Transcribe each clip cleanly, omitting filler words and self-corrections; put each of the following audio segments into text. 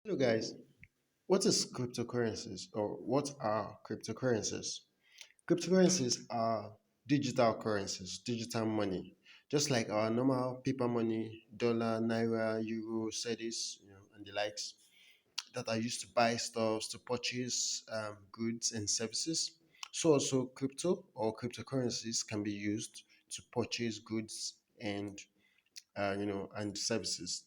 Hello guys, what is cryptocurrencies or what are cryptocurrencies? Cryptocurrencies are digital currencies, digital money, just like our normal paper money, dollar, naira, euro, cedis, and the likes that are used to buy stuff, to purchase goods and services. So also crypto or cryptocurrencies can be used to purchase goods and and services,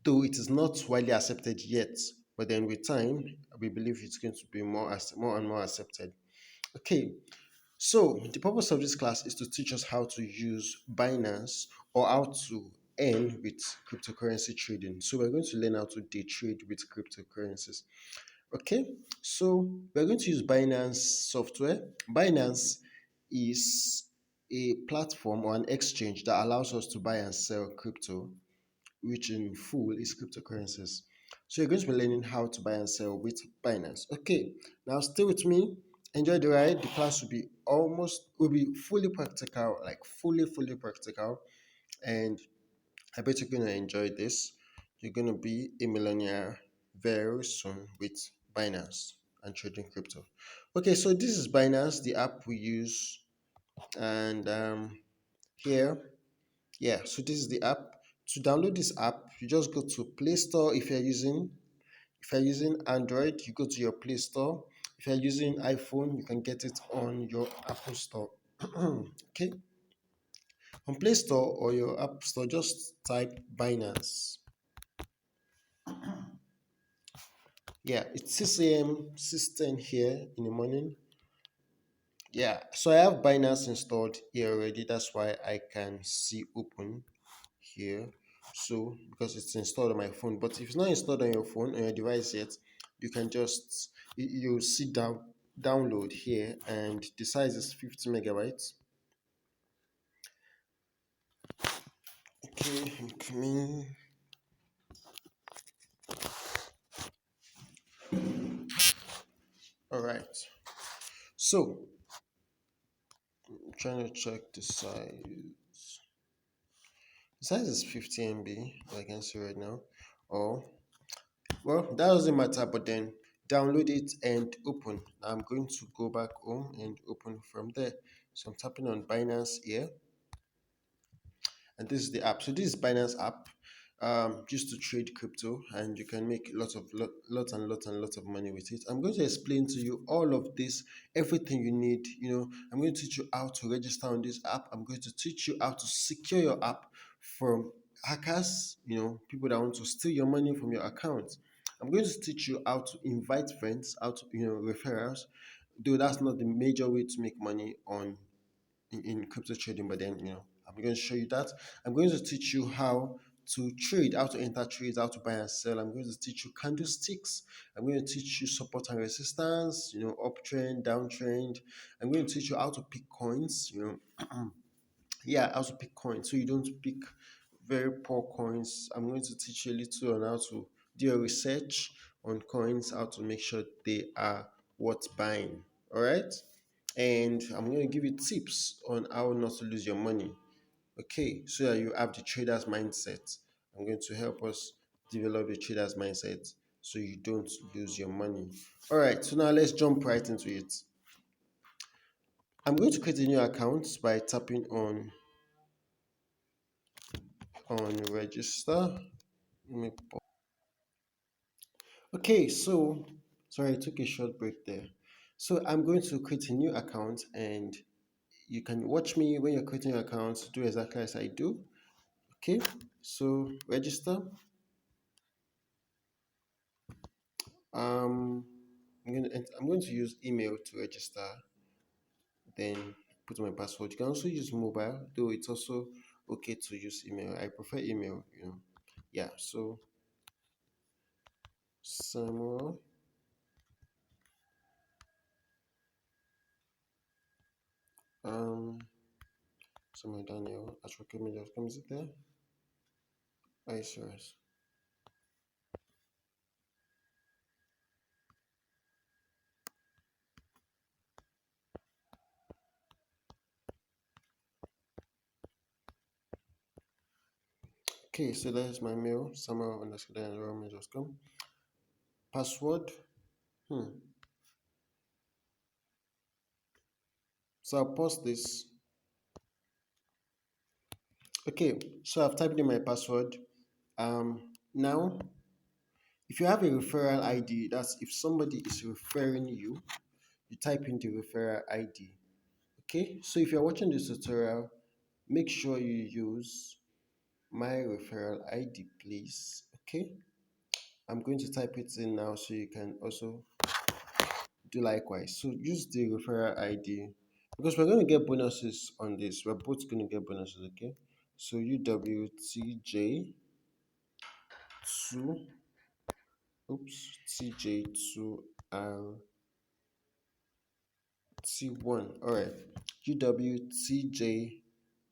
though it is not widely accepted yet. But then with time, we believe it's going to be more and more accepted. Okay, so the purpose of this class is to teach us how to use Binance or how to earn with cryptocurrency trading. So we're going to learn how to day trade with cryptocurrencies. Okay, so we're going to use Binance software. Binance is a platform or an exchange that allows us to buy and sell crypto, which in full is cryptocurrencies. So you're going to be learning how to buy and sell with Binance. Okay, now stay with me. Enjoy the ride. The class will be fully practical, like fully practical. And I bet you're gonna enjoy this. You're gonna be a millionaire very soon with Binance and trading crypto. Okay, so this is Binance, the app we use, and here, yeah, so this is the app. To download this app, you just go to Play Store. If you're using Android, you go to your Play Store. If you're using iPhone, you can get it on your Apple Store. Okay, on Play Store or your App Store, just type Binance. Yeah, it's 6 a.m. 6:10 here in the morning. Yeah, so I have Binance installed here already. That's why I can see open here. So because it's installed on my phone, but if it's not installed on your phone on your device yet, you can just you see download here, and the size is 50 megabytes. Okay, I'm coming. All right. So I'm trying to check the size. The size is 50 MB, I can see right now. Or well, that doesn't matter. But then download it and open. I'm going to go back home and open from there. So I'm tapping on Binance here, and this is the app. So this is Binance app, used to trade crypto, and you can make lots of money with it. I'm going to explain to you all of this, everything you need. I'm going to teach you how to register on this app. I'm going to teach you how to secure your app from hackers, people that want to steal your money from your account. I'm going to teach you how to invite friends, how to, referrals, though that's not the major way to make money in crypto trading. But then, I'm going to show you that. I'm going to teach you how to trade, how to enter trades, how to buy and sell. I'm going to teach you candlesticks. I'm going to teach you support and resistance, uptrend, downtrend. I'm going to teach you how to pick coins, yeah, how to pick coins so you don't pick very poor coins. I'm going to teach you a little on how to do your research on coins, how to make sure they are worth buying. All right, and I'm going to give you tips on how not to lose your money. Okay, so that you have the trader's mindset. I'm going to help us develop the trader's mindset so you don't lose your money. All right, so now let's jump right into it. I'm going to create a new account by tapping on register. Okay, so sorry, I took a short break there. So I'm going to create a new account, and you can watch me when you're creating your account, do exactly as I do. Okay, so register. Um, I'm going to use email to register, then put my password. You can also use mobile, though it's also okay to use email. I prefer email. Yeah, so Samuel, um, Samuel Daniel at rocketmail.com, is it there? I serious. Okay, so that's my mail, samuel_@roman.com. Password. Hmm. So I'll post this. Okay, so I've typed in my password. Now, if you have a referral ID, that's if somebody is referring you, you type in the referral ID. Okay, so if you're watching this tutorial, make sure you use my referral ID, please. Okay, I'm going to type it in now so you can also do likewise. So use the referral ID because we're going to get bonuses on this. We're both going to get bonuses. Okay, so UWTJ2, TJ2R T1. All right, UWTJ2R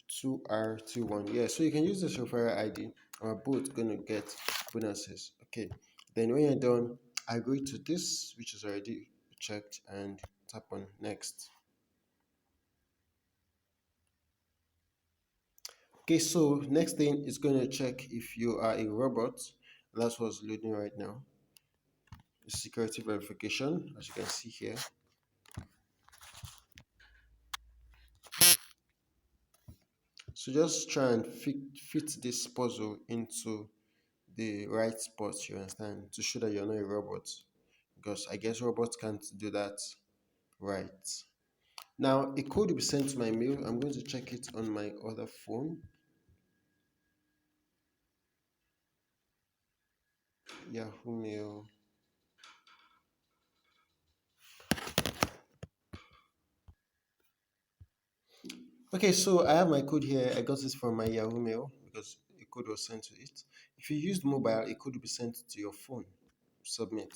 T1. Yeah, so you can use this referral ID. We're both going to get bonuses. Okay, then when you're done, agree to this, which is already checked, and tap on next. Okay, so next thing is going to check if you are a robot. That's what's loading right now. Security verification, as you can see here. So just try and fit this puzzle into the right spot, you understand, to show that you're not a robot. Because I guess robots can't do that right. Now, a code will be sent to my mail. I'm going to check it on my other phone. Yahoo Mail. Okay, so I have my code here. I got this from my Yahoo Mail because a code was sent to it. If you used mobile, a code will be sent to your phone. Submit.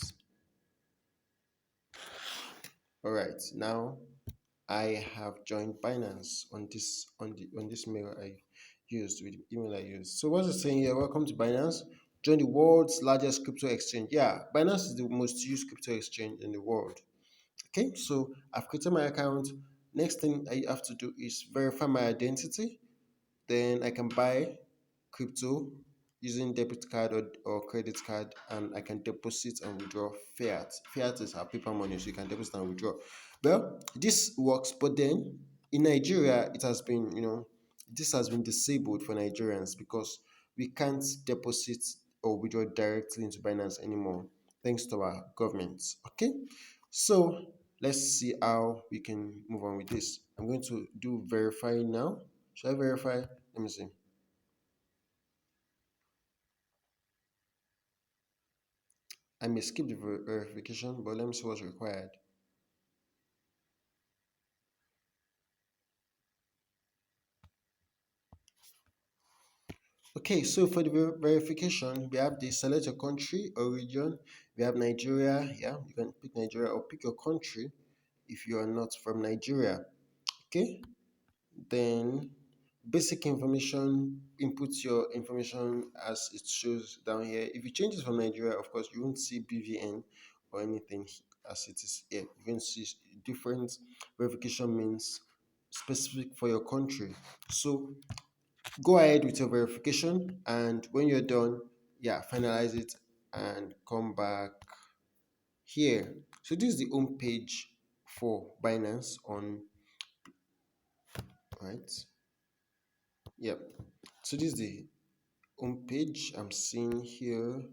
All right, now I have joined Binance on this mail I used with the email I used. So what's it saying here? Welcome to Binance. Join the world's largest crypto exchange. Yeah, Binance is the most used crypto exchange in the world. Okay, so I've created my account. Next thing I have to do is verify my identity. Then I can buy crypto using debit card or credit card, and I can deposit and withdraw fiat. Fiat is our paper money, so you can deposit and withdraw. Well, this works, but then in Nigeria, it has been, this has been disabled for Nigerians because we can't deposit or withdraw directly into Binance anymore, thanks to our government. Okay, so let's see how we can move on with this. I'm going to do verify now. Should I verify? Let me see. I may skip the verification, but let me see what's required. Okay, so for the verification, we have the select your country or region. We have Nigeria. Yeah, you can pick Nigeria or pick your country if you are not from Nigeria. Okay, then basic information, input your information as it shows down here. If you change it from Nigeria, of course, you won't see BVN or anything as it is here. You can see different verification means specific for your country. So go ahead with your verification, and when you're done, yeah, finalize it and come back here. So this is the home page for Binance on, right? Yep. So this is the home page I'm seeing here.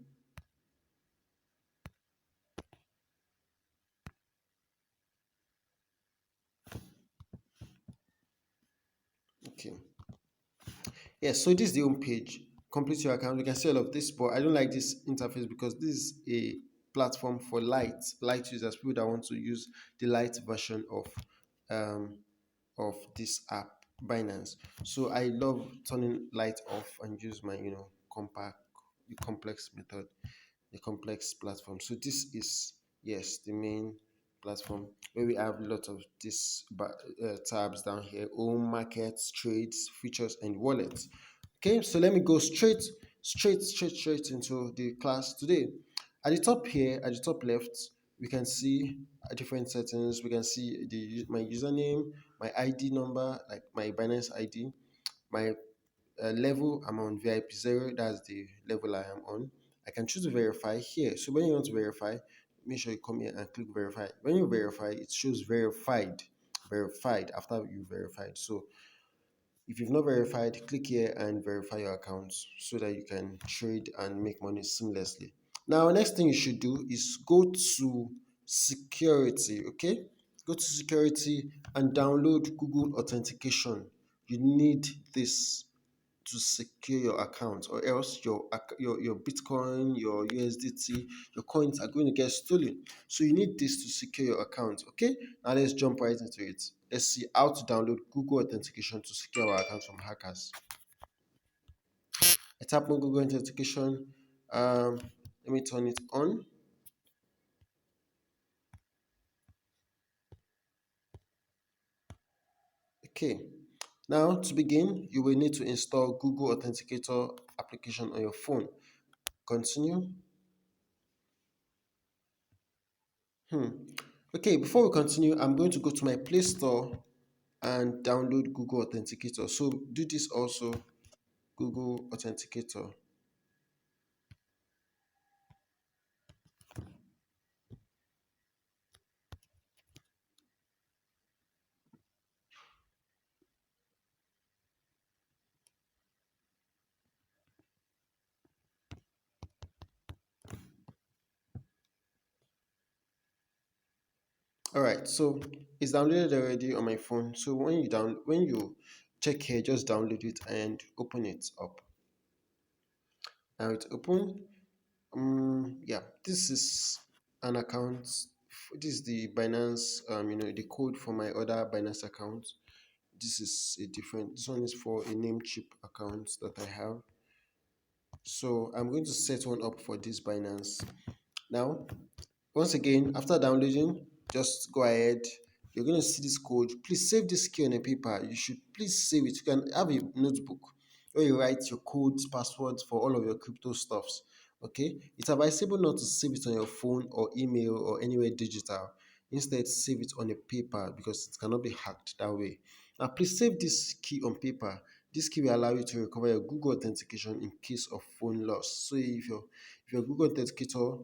Okay. Yeah, so this is the home page. Complete your account. You can see all of this, but I don't like this interface because this is a platform for light users, people that want to use the light version um of this app, Binance. So I love turning light off and use my compact, the complex method, the complex platform. So this is, yes, the main platform where we have a lot of these tabs down here: home, markets, trades, features, and wallets. Okay, so let me go straight into the class today. At the top here, at the top left, we can see different settings. We can see my username, my ID number, like my Binance ID, my level I'm on VIP 0, that's the level I am on. I can choose to verify here. So when you want to verify, make sure you come here and click verify. When you verify, it shows verified after you verified. So if you've not verified, click here and verify your accounts so that you can trade and make money seamlessly. Now, next thing you should do is go to security, okay? Go to security and download Google Authentication. You need this to secure your account, or else your Bitcoin, your USDT, your coins are going to get stolen. So you need this to secure your account. Okay, now let's jump right into it. Let's see how to download Google Authentication to secure our account from hackers. I tap on Google Authentication. Let me turn it on. Okay, now to begin, you will need to install Google Authenticator application on your phone. Continue. Hmm. Okay, before we continue, I'm going to go to my Play Store and download Google Authenticator. So do this also, Google Authenticator. All right, so it's downloaded already on my phone. So when you check here, just download it and open it up. Now it's open. Yeah, this is an account. This is the Binance. The code for my other Binance account. This is a different. This one is for a name chip account that I have. So I'm going to set one up for this Binance. Now, once again, after downloading, just go ahead. You're going to see this code. Please save this key on a paper. You should please save it. You can have a notebook where you write your codes, passwords for all of your crypto stuffs. Okay, it's advisable not to save it on your phone or email or anywhere digital. Instead, save it on a paper because it cannot be hacked that way. Now, please save this key on paper. This key will allow you to recover your Google authentication in case of phone loss. So if your Google authenticator,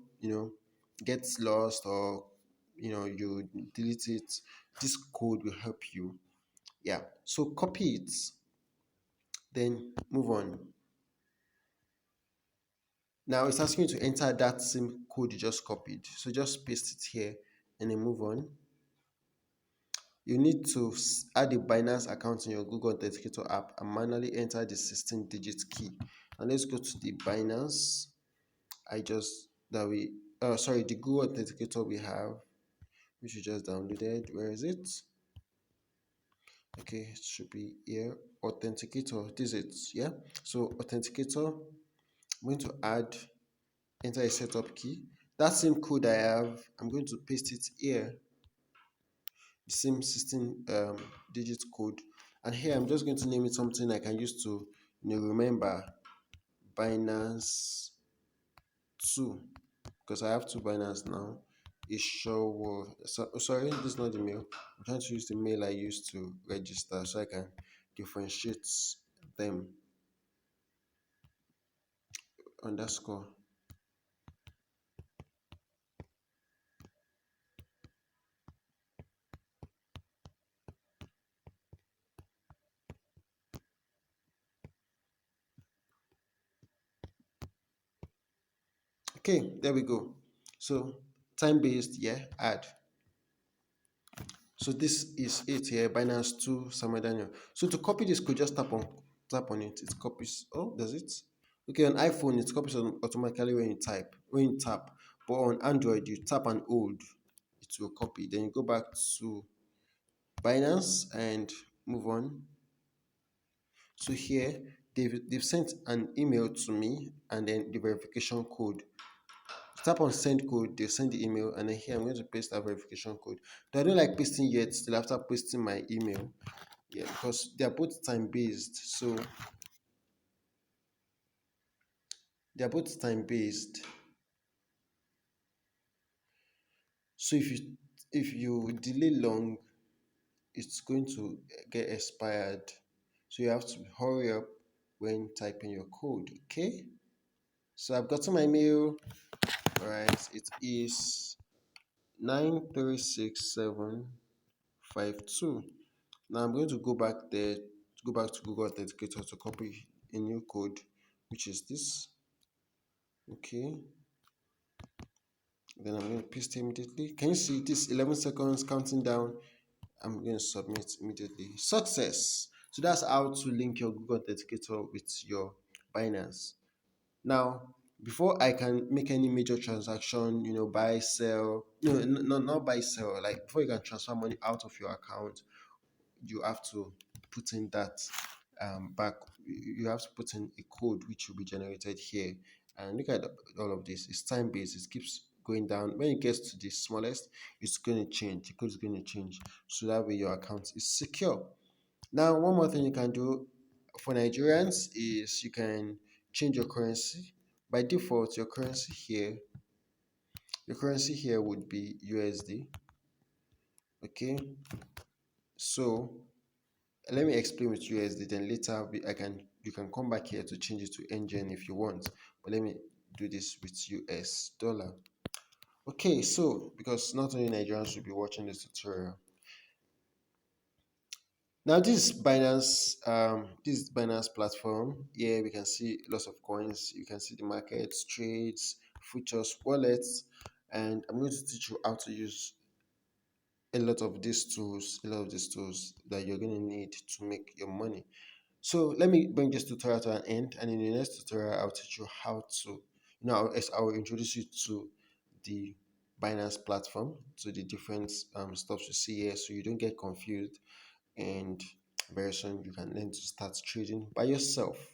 gets lost, or you delete it, this code will help you. Yeah, so copy it, then move on. Now it's asking you to enter that same code you just copied, so just paste it here and then move on. You need to add a Binance account in your Google Authenticator app and manually enter the 16-digit key. And let's go to the Binance. I just that we sorry, the Google Authenticator we have, which we just downloaded. Where is it? Okay, it should be here. Authenticator, this is it. Yeah, so authenticator, I'm going to enter a setup key. That same code I have, I'm going to paste it here, the same 16 digit code. And here I'm just going to name it something I can use to remember. Binance 2, because I have two Binance now. It sure will. Sorry, this is not the mail. I'm trying to use the mail I used to register so I can differentiate them. Underscore. Okay, there we go. So time based, yeah, add. So this is it here, Binance 2 Samuel Daniel. So to copy this code, just tap on it. It copies. Oh, does it? Okay, on iPhone it copies automatically when you tap. But on Android you tap and hold, it will copy. Then you go back to Binance and move on. So here they've sent an email to me and then the verification code. Tap on send code, they send the email, and then here I'm going to paste that verification code. Though I don't like pasting yet, still after pasting my email. Yeah, because they are both time based. So they are both time based. So if you delay long, it's going to get expired. So you have to hurry up when typing your code. Okay, so I've gotten my mail. All right, it is 936752. Now I'm going to go back there, go back to Google Authenticator to copy a new code, which is this. Okay, then I'm going to paste it immediately. Can you see this 11 seconds counting down? I'm going to submit immediately. Success. So that's how to link your Google Authenticator with your Binance. Now, before I can make any major transaction, buy, sell, not buy, sell, like before you can transfer money out of your account, you have to put in that back. You have to put in a code which will be generated here. And look at all of this. It's time based. It keeps going down. When it gets to the smallest, it's going to change. The code is going to change. So that way your account is secure. Now, one more thing you can do for Nigerians is you can change your currency. By default, your currency here would be USD. Okay, so let me explain with USD. Then later you can come back here to change it to NGN if you want. But let me do this with US dollar. Okay, so because not only Nigerians will be watching this tutorial. Now this is Binance platform. Here we can see lots of coins. You can see the markets, trades, futures, wallets, and I'm going to teach you how to use a lot of these tools that you're going to need to make your money. So let me bring this tutorial to an end, and in the next tutorial, I'll teach you how to, I'll introduce you to the Binance platform, to the different stuff you see here, so you don't get confused, and very soon you can learn to start trading by yourself.